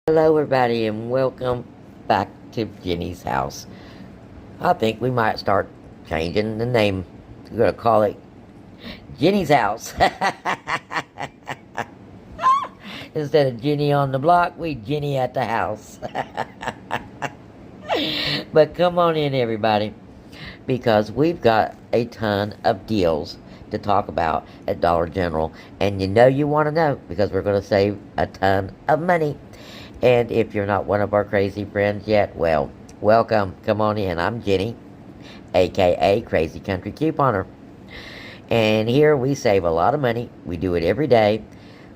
Hello, everybody, and welcome back to Jenny's house. I think we might start changing the name. We're going to call it Jenny's house. Instead of Jenny on the block, we Jenny at the house. But come on in, everybody, because we've got a ton of deals to talk about at Dollar General. And you want to know because we're going to save a ton of money. And if you're not one of our crazy friends yet, well, welcome. Come on in. I'm Jenny, aka Crazy Country Couponer. And here we save a lot of money. We do it every day.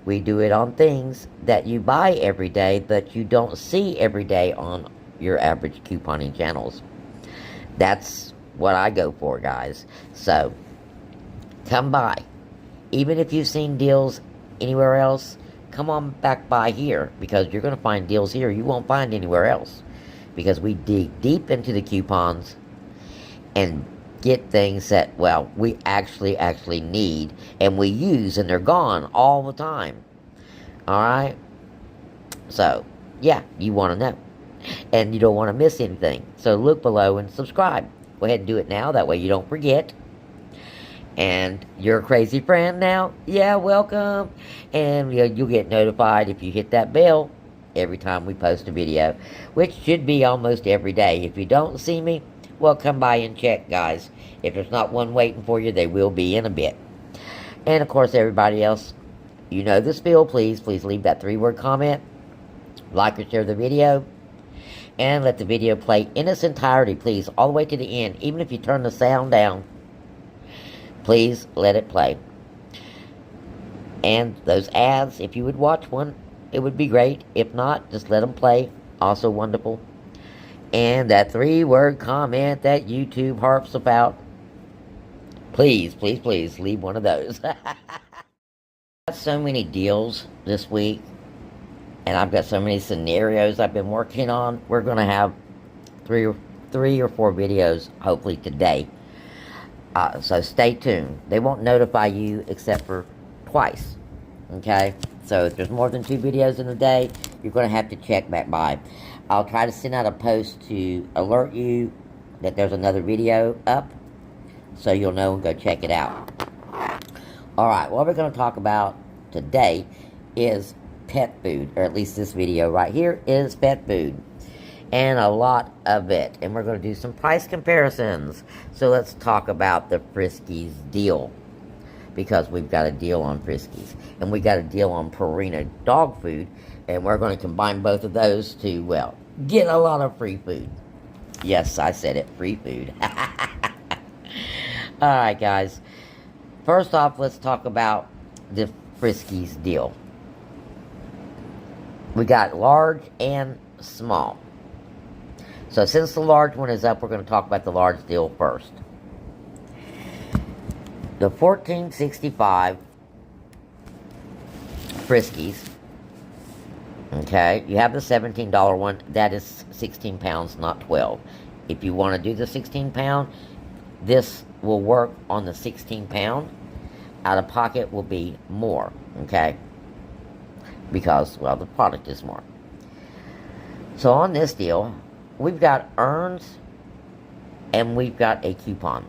We do it on things that you buy every day, but you don't see every day on your average couponing channels. That's what I go for, guys. So, come by. Even if you've seen deals anywhere else, come on back by here, because you're going to find deals here you won't find anywhere else, because we dig deep into the coupons and get things that, well, we actually need and we use, and they're gone all the time. Alright? So, yeah, you want to know, and you don't want to miss anything, so look below and subscribe. Go ahead and do it now, that way you don't forget. And you're a crazy friend now? Yeah, welcome. And you'll get notified if you hit that bell every time we post a video, which should be almost every day. If you don't see me, well, come by and check, guys. If there's not one waiting for you, they will be in a bit. And, of course, everybody else, you know the spiel. Please leave that 3-word comment. Like or share the video. And let the video play in its entirety, please, all the way to the end. Even if you turn the sound down, please let it play. And those ads, if you would watch one, it would be great. If not, just let them play. Also wonderful. And that 3-word comment that YouTube harps about, please leave one of those. Got so many deals this week, and I've got so many scenarios I've been working on. We're going to have three or four videos, hopefully today. So stay tuned. They won't notify you except for twice. Okay? So if there's more than 2 videos in a day, you're going to have to check back by. I'll try to send out a post to alert you that there's another video up, so you'll know and go check it out. Alright, what we're going to talk about today is pet food. Or at least this video right here is pet food. And a lot of it. And we're going to do some price comparisons. So let's talk about the Friskies deal, because we've got a deal on Friskies, and we got a deal on Purina dog food, and we're going to combine both of those to, well, get a lot of free food. Yes, I said it, free food. Alright, guys. First off, let's talk about the Friskies deal. We got large and small. So since the large one is up, we're going to talk about the large deal first. The $14.65 Friskies. Okay, you have the $17 one. That is 16 pounds, not 12. If you want to do the 16 pound, this will work on the 16 pound. Out of pocket will be more. Okay, because, well, the product is more. So on this deal, we've got earns, and we've got a coupon.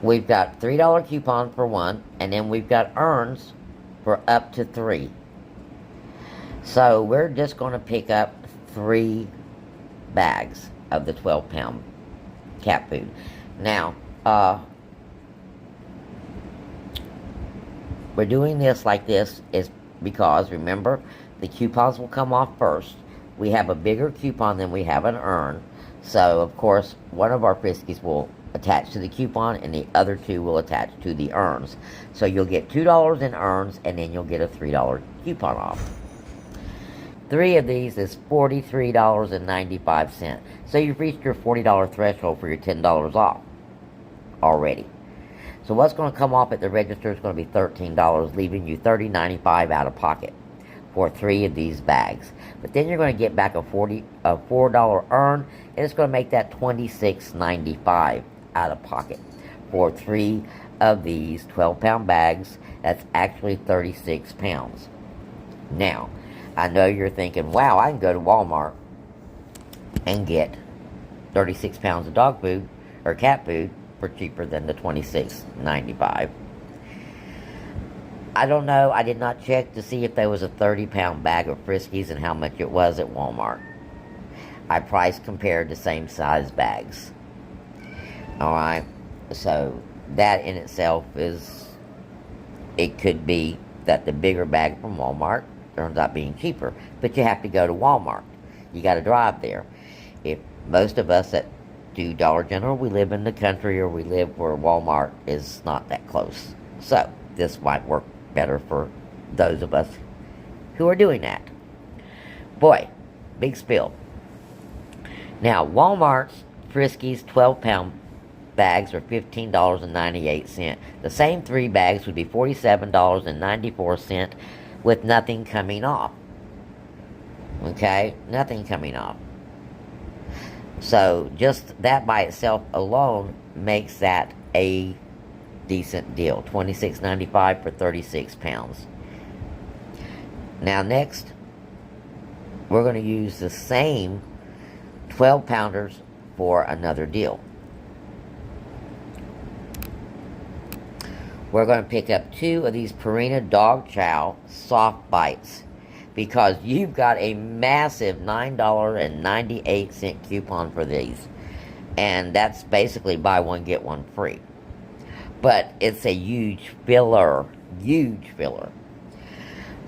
We've got $3 coupon for one, and then we've got earns for up to 3. So we're just going to pick up 3 bags of the 12-pound cat food. Now, we're doing this like this is because, remember, the coupons will come off first. We have a bigger coupon than we have an earn. So, of course, one of our Friskies will attach to the coupon, and the other 2 will attach to the earns. So you'll get $2 in earns, and then you'll get a $3 coupon off. 3 of these is $43.95. So you've reached your $40 threshold for your $10 off already. So what's going to come off at the register is going to be $13, leaving you $30.95 out of pocket for 3 of these bags. But then you're going to get back a $4 earn, and it's going to make that $26.95 out of pocket for 3 of these 12-pound bags. That's actually 36 pounds. Now, I know you're thinking, wow, I can go to Walmart and get 36 pounds of dog food or cat food for cheaper than the $26.95. I don't know. I did not check to see if there was a 30-pound bag of Friskies and how much it was at Walmart. I price compared the same size bags. Alright, so that in itself is, it could be that the bigger bag from Walmart turns out being cheaper, but you have to go to Walmart. You got to drive there. If most of us that do Dollar General, we live in the country, or we live where Walmart is not that close. So this might work better for those of us who are doing that. Boy, big spill. Now, Walmart's Friskies 12-pound bags are $15.98. The same 3 bags would be $47.94 with nothing coming off. Okay? Nothing coming off. So, just that by itself alone makes that a decent deal. $26.95 for 36 pounds. Now, next, we're going to use the same 12-pounders for another deal. We're going to pick up 2 of these Purina Dog Chow Soft Bites, because you've got a massive $9.98 coupon for these. And that's basically buy one, get one free. But it's a huge filler. Huge filler.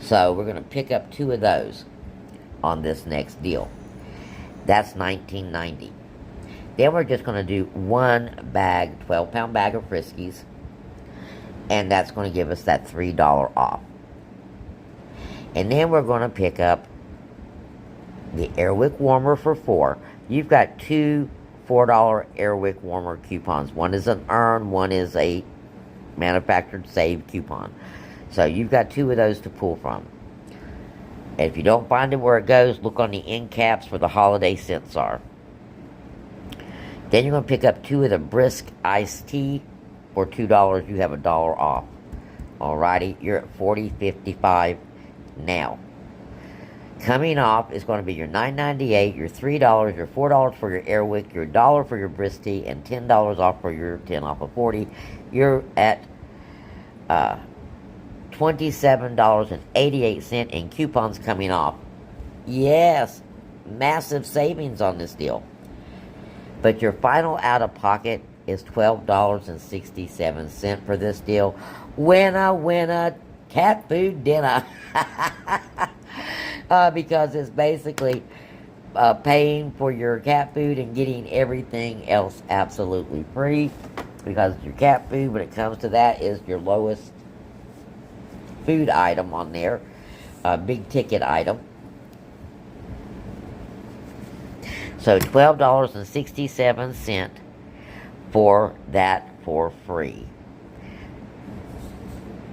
So we're going to pick up 2 of those on this next deal. That's $19.90. Then we're just going to do 1 bag, 12-pound bag of Friskies. And that's going to give us that $3 off. And then we're going to pick up the Airwick Warmer for 4. You've got 2 $4 Airwick Warmer coupons. One is an earn, one is a manufactured save coupon. So you've got 2 of those to pull from. And if you don't find it where it goes, look on the end caps for the holiday scents are. Then you're going to pick up 2 of the Brisk Iced Tea. For $2, you have $1 off. Alrighty, you're at $40.55 now. Coming off is going to be your $9.98, your $3, your $4 for your Airwick, your $1 for your Brisk Tea, and $10 off for your 10 off of 40. You're at $27.88 in coupons coming off. Yes, massive savings on this deal. But your final out-of-pocket is $12.67 for this deal. Winner, cat food dinner. Because it's basically paying for your cat food and getting everything else absolutely free. Because your cat food, when it comes to that, is your lowest food item on there. Big ticket item. So $12.67 for that for free.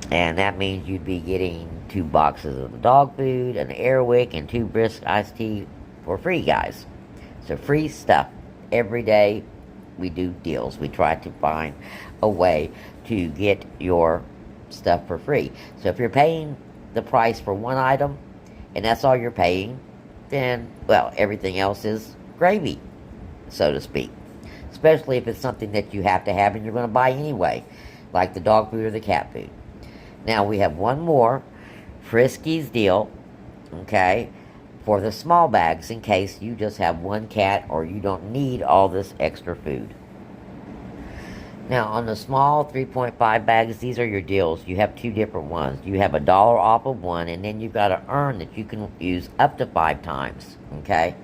And that means you'd be getting 2 boxes of the dog food, an Airwick, and 2 Brisk Iced Tea for free, guys. So free stuff. Every day we do deals. We try to find a way to get your stuff for free. So if you're paying the price for one item, and that's all you're paying, then, well, everything else is gravy, so to speak. Especially if it's something that you have to have and you're going to buy anyway, like the dog food or the cat food. Now we have one more Friskies deal, okay, for the small bags in case you just have one cat or you don't need all this extra food. Now on the small 3.5 bags, these are your deals. You have 2 different ones. You have $1 off of one, and then you've got to earn that you can use up to 5 times, okay?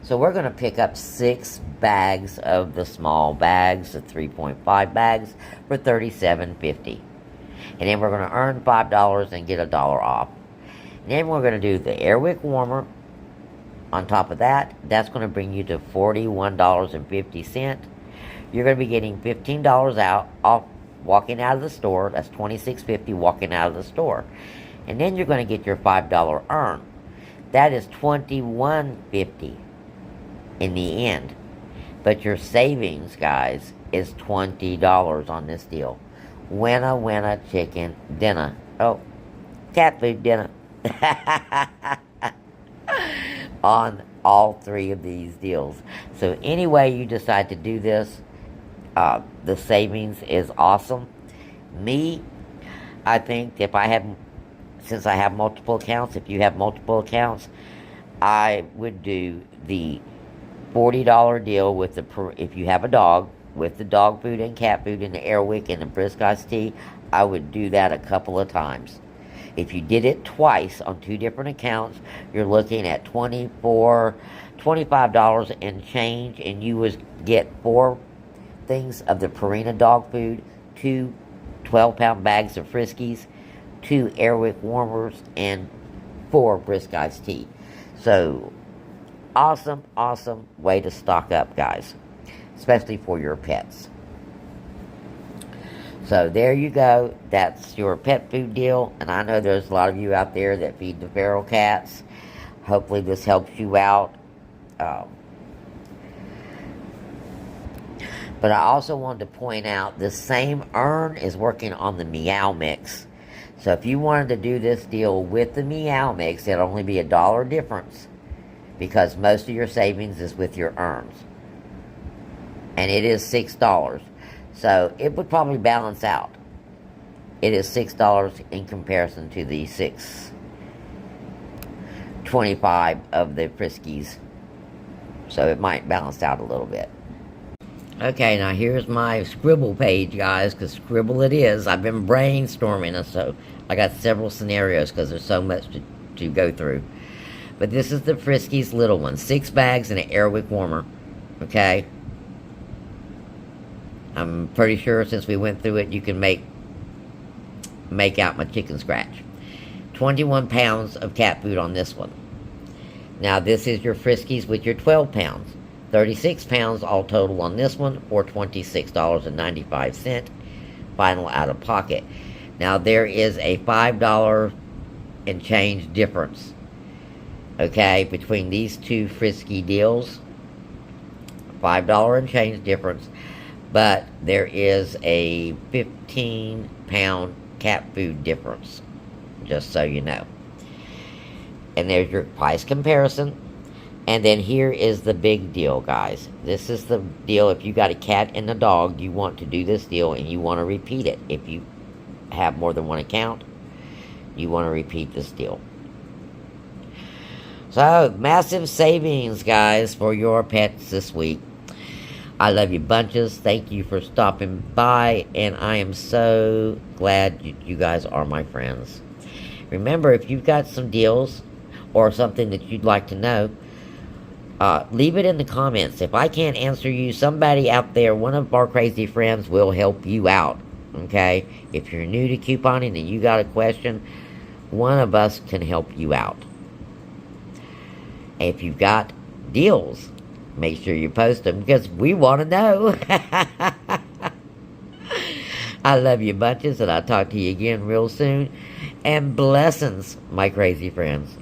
So we're going to pick up 6 bags of the small bags, the 3.5 bags, for $37.50. And then we're going to earn $5 and get $1 off. And then we're going to do the Airwick Warmer. On top of that, that's going to bring you to $41.50. You're going to be getting $15 off walking out of the store. That's $26.50 walking out of the store. And then you're going to get your $5 earn. That is $21.50 in the end. But your savings, guys, is $20 on this deal. Winner, chicken dinner. Oh, cat food dinner. on all three of these deals. So any way you decide to do this, the savings is awesome. Me, I think since I have multiple accounts, if you have multiple accounts, I would do the $40 deal with if you have a dog, with the dog food and cat food and the Airwick and the brisk iced tea. I would do that a couple of times. If you did it twice on two different accounts, you're looking at $25 and change, and you would get 4 things of the Purina dog food, 2 12-pound bags of Friskies, 2 Airwick warmers, and 4 brisk iced tea. So, awesome way to stock up, guys, especially for your pets. So there you go. That's your pet food deal. And I know there's a lot of you out there that feed the feral cats. Hopefully this helps you out. But I also wanted to point out the same Earn is working on the Meow Mix. So if you wanted to do this deal with the Meow Mix, it'll only be $1 difference, because most of your savings is with your Earns. And it is $6. So it would probably balance out. It is $6 in comparison to the $6.25 of the Friskies. So it might balance out a little bit. Okay, now here's my Scribble page, guys, because Scribble it is. I've been brainstorming, so I got several scenarios because there's so much to go through. But this is the Friskies little one. 6 bags and an Airwick warmer. Okay? I'm pretty sure since we went through it, you can make out my chicken scratch. 21 pounds of cat food on this one. Now, this is your Friskies with your 12 pounds. 36 pounds all total on this one, or $26.95 final out of pocket. Now, there is a $5 and change difference, okay, between these two Frisky deals. $5 and change difference. But there is a 15-pound cat food difference, just so you know. And there's your price comparison. And then here is the big deal, guys. This is the deal. If you got a cat and a dog, you want to do this deal and you want to repeat it. If you have more than one account, you want to repeat this deal. So, massive savings, guys, for your pets this week. I love you bunches. Thank you for stopping by, and I am so glad you guys are my friends. Remember, if you've got some deals or something that you'd like to know, leave it in the comments. If I can't answer you, somebody out there, one of our crazy friends, will help you out. Okay? If you're new to couponing and you got a question, one of us can help you out. If you've got deals, make sure you post them, because we want to know. I love you bunches, and I'll talk to you again real soon. And blessings, my crazy friends.